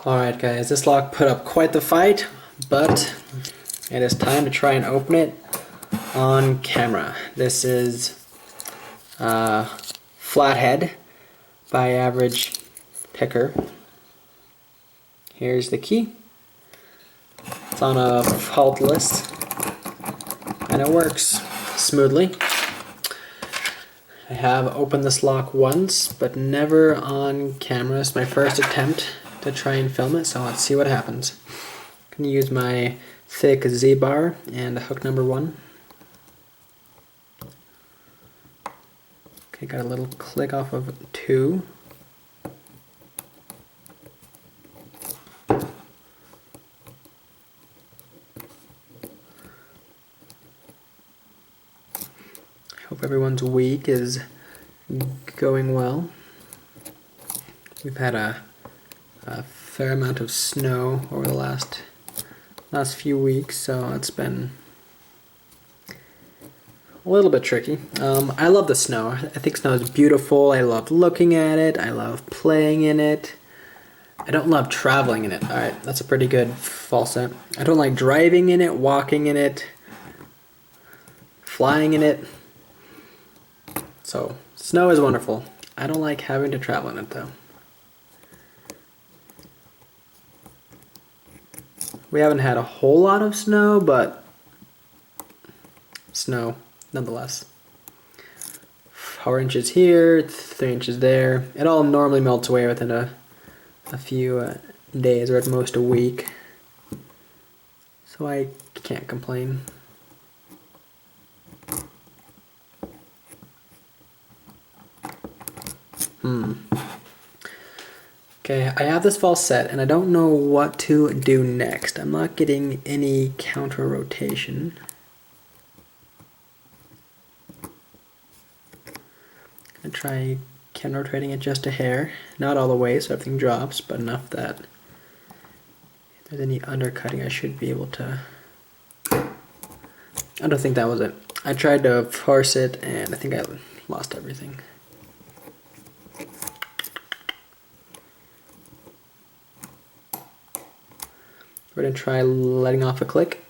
Alright guys, this lock put up quite the fight, but it is time to try and open it on camera. This is Flathead by Average Picker. Here's the key. It's on a fault list and it works smoothly. I have opened this lock once, but never on camera. It's my first attempt to try and film it, so let's see what happens. I'm going to use my thick Z-bar and hook number 1. Okay, got a little click off of 2. Hope everyone's week is going well. We've had a fair amount of snow over the last few weeks, so it's been a little bit tricky. I love the snow. I think snow is beautiful. I love looking at it. I love playing in it. I don't love traveling in it. Alright, that's a pretty good false set. I don't like driving in it, walking in it, flying in it. So, snow is wonderful. I don't like having to travel in it though. We haven't had a whole lot of snow, but snow nonetheless. 4 inches here, 3 inches there. It all normally melts away within a few days, or at most a week. So I can't complain. Okay, I have this false set and I don't know what to do next. I'm not getting any counter rotation. I'm gonna try counter rotating it just a hair. Not all the way so everything drops, but enough that if there's any undercutting I should be able to. I don't think that was it. I tried to force it and I think I lost everything. We're going to try letting off a click.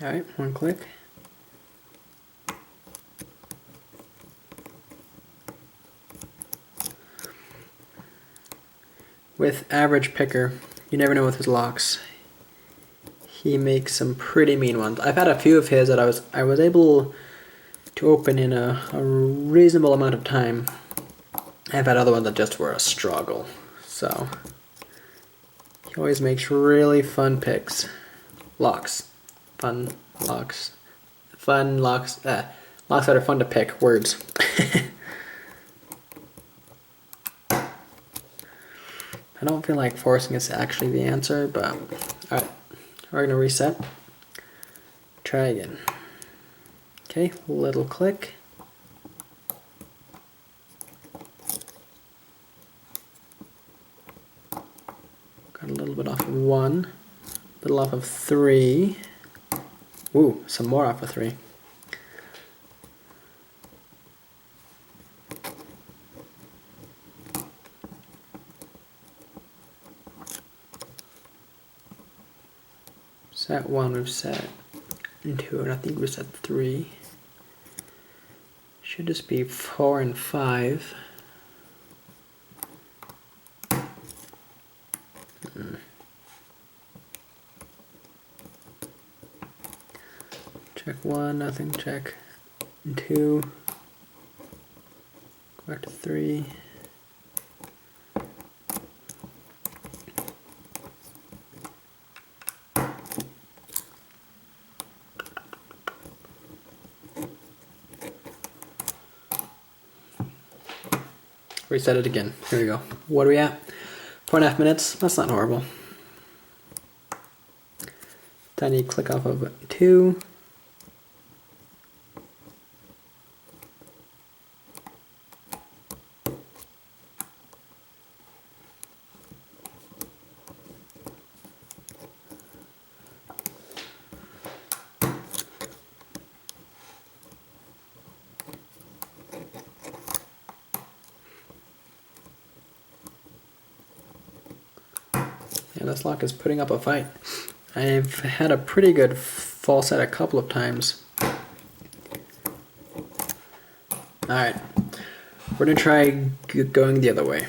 Alright, 1 click. With Average Picker, you never know with his locks. He makes some pretty mean ones. I've had a few of his that I was able to open in a reasonable amount of time. I've had other ones that just were a struggle. So he always makes really fun picks. Locks. Fun locks. Fun locks. Locks that are fun to pick. Words. I don't feel like forcing is actually the answer, but alright. We're going to reset. Try again. Okay, little click. Got a little bit off of 1, a little off of 3. Ooh, some more off of 3. Set 1, we've set 2, and I think we set 3. Should just be 4 and 5. Check 1, nothing, check 2, go back to 3. Reset it again. Here we go. What are we at? 4.5 minutes. That's not horrible. Tiny click off of 2. and this lock is putting up a fight. I've had a pretty good fall set a couple of times. Alright, we're gonna try going the other way.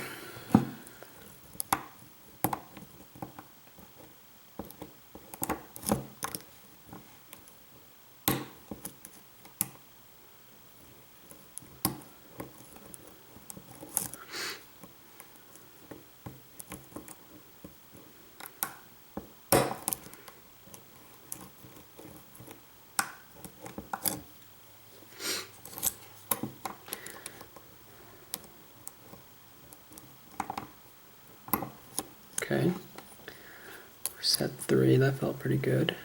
Okay, set 3, that felt pretty good.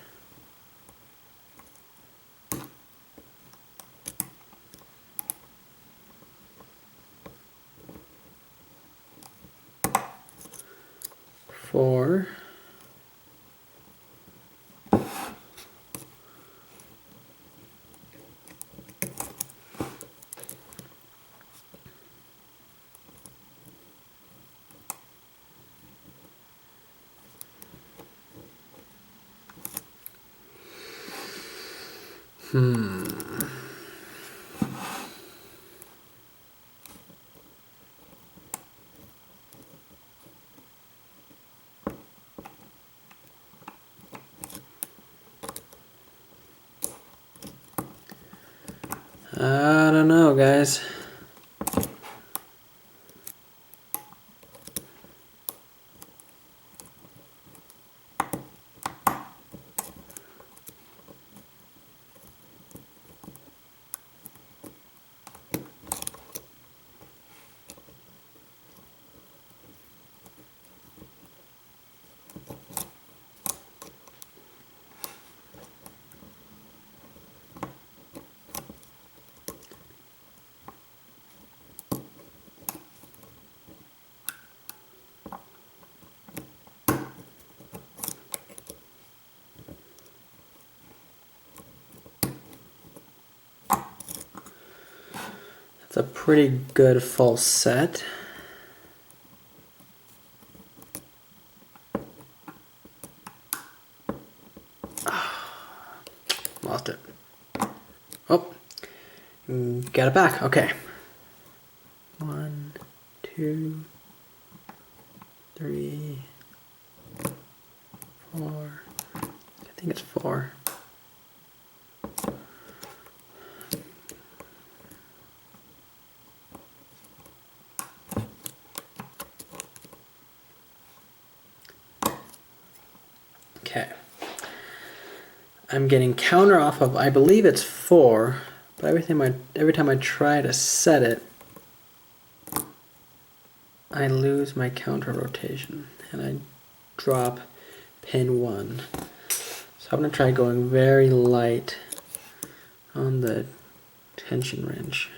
Four. I don't know, guys. It's a pretty good false set. Lost it. Oh, got it back. Okay. 1, 2, 3, 4. I think it's 4. Okay. I'm getting counter off of, I believe it's 4, but every time I try to set it, I lose my counter rotation and I drop pin 1. So I'm going to try going very light on the tension wrench.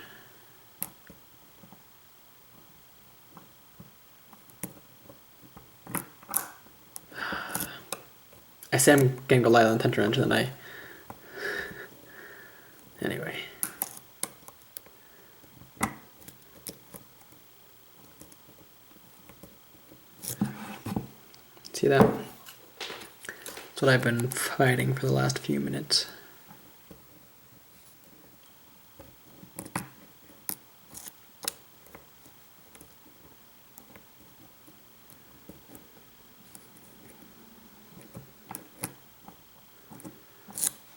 I say I'm gonna go light on the tension wrench, and then anyway. See that? That's what I've been fighting for the last few minutes.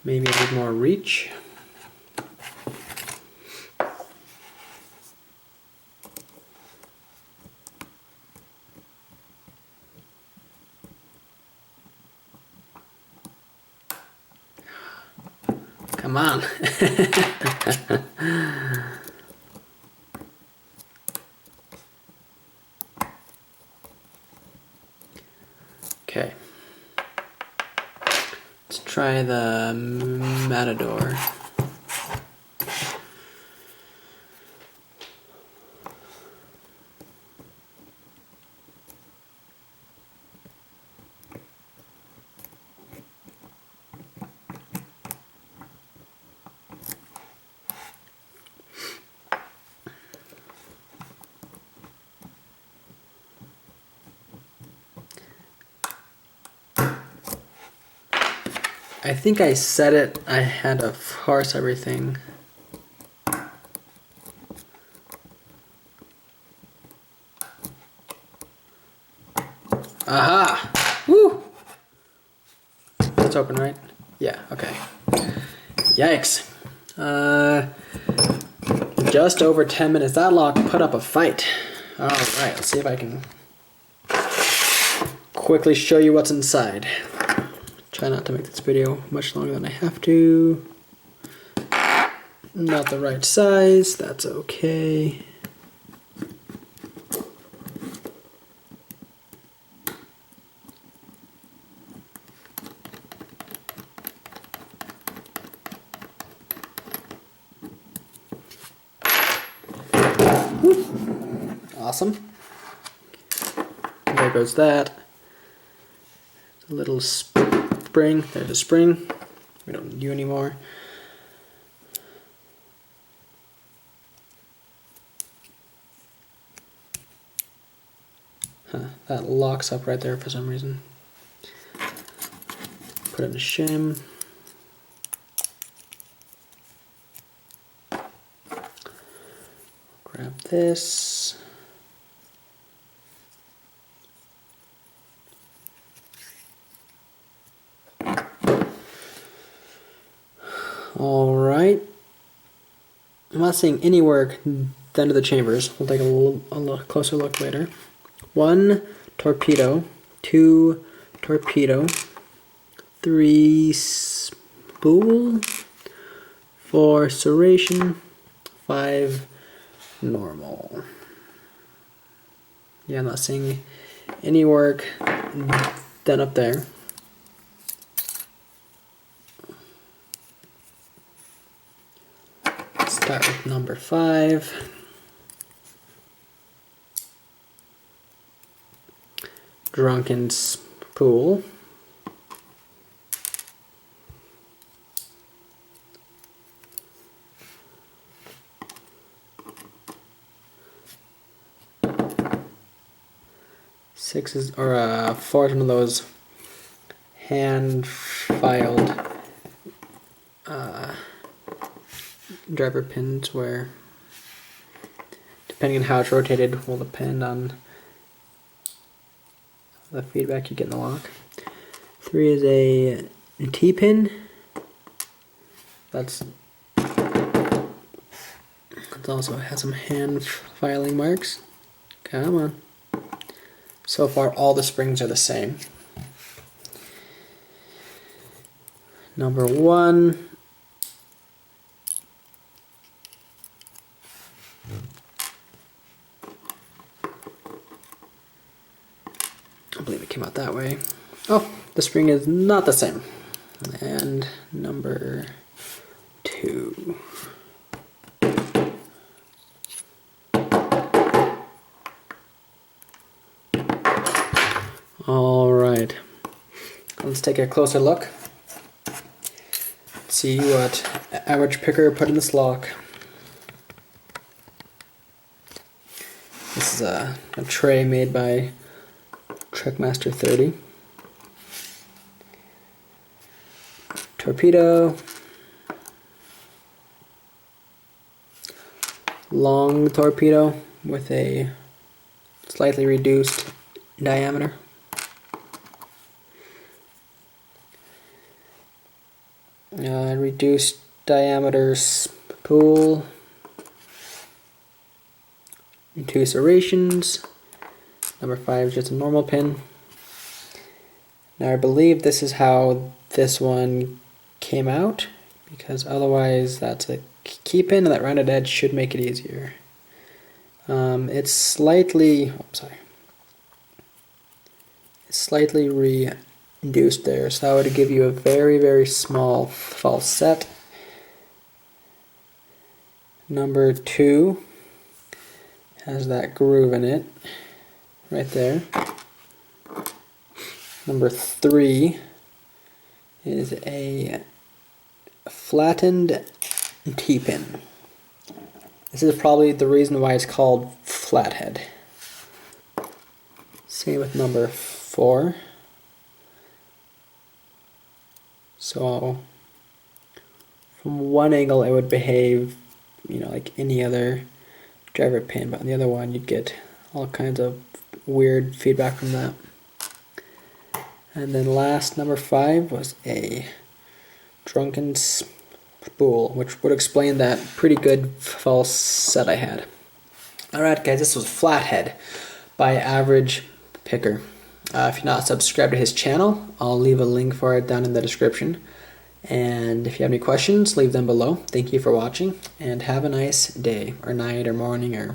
Maybe a bit more reach. Come on. Okay. Let's try the Matador. I think I said it, I had to force everything. Aha! Woo! It's open, right? Yeah, okay. Yikes. Just over 10 minutes. That lock put up a fight. Alright, let's see if I can quickly show you what's inside. Try not to make this video much longer than I have to. Not the right size, that's okay. Awesome. There goes that. A little spring. There's a spring. We don't need you anymore. Huh, that locks up right there for some reason. Put it in a shim. Grab this. Alright. I'm not seeing any work done to the chambers. We'll take a closer look later. 1 torpedo, 2 torpedo, 3 spool, 4 serration, 5 normal. Yeah, I'm not seeing any work done up there. Start with number 5. Drunken spool. Four is one of those hand-filed driver pins where, depending on how it's rotated, will depend on the feedback you get in the lock. 3 is a T-pin. That also has some hand filing marks. Come on. So far, all the springs are the same. Number 1. I believe it came out that way. Oh, the spring is not the same. And number 2. All right, let's take a closer look. See what average picker put in this lock. This is a tray made by Trekmaster 30. Torpedo. Long torpedo with a slightly reduced diameter. Reduced diameter spool. 2 serrations. Number 5 is just a normal pin. Now I believe this is how this one came out, because otherwise that's a key pin and that rounded edge should make it easier. It's slightly, it's slightly reduced there, so that would give you a very, very small false set. Number 2 has that groove in it, right there. Number 3 is a flattened T-pin. This is probably the reason why it's called Flathead. Same with number 4. So from one angle it would behave, you know, like any other driver pin, but on the other one you'd get all kinds of weird feedback from that. And then last, number 5 was a drunken spool, which would explain that pretty good false set I had. Alright guys, this was Flathead by Average Picker. If you're not subscribed to his channel, I'll leave a link for it down in the description. And if you have any questions, leave them below. Thank you for watching, and have a nice day, or night, or morning, or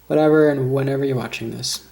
whatever, and whenever you're watching this.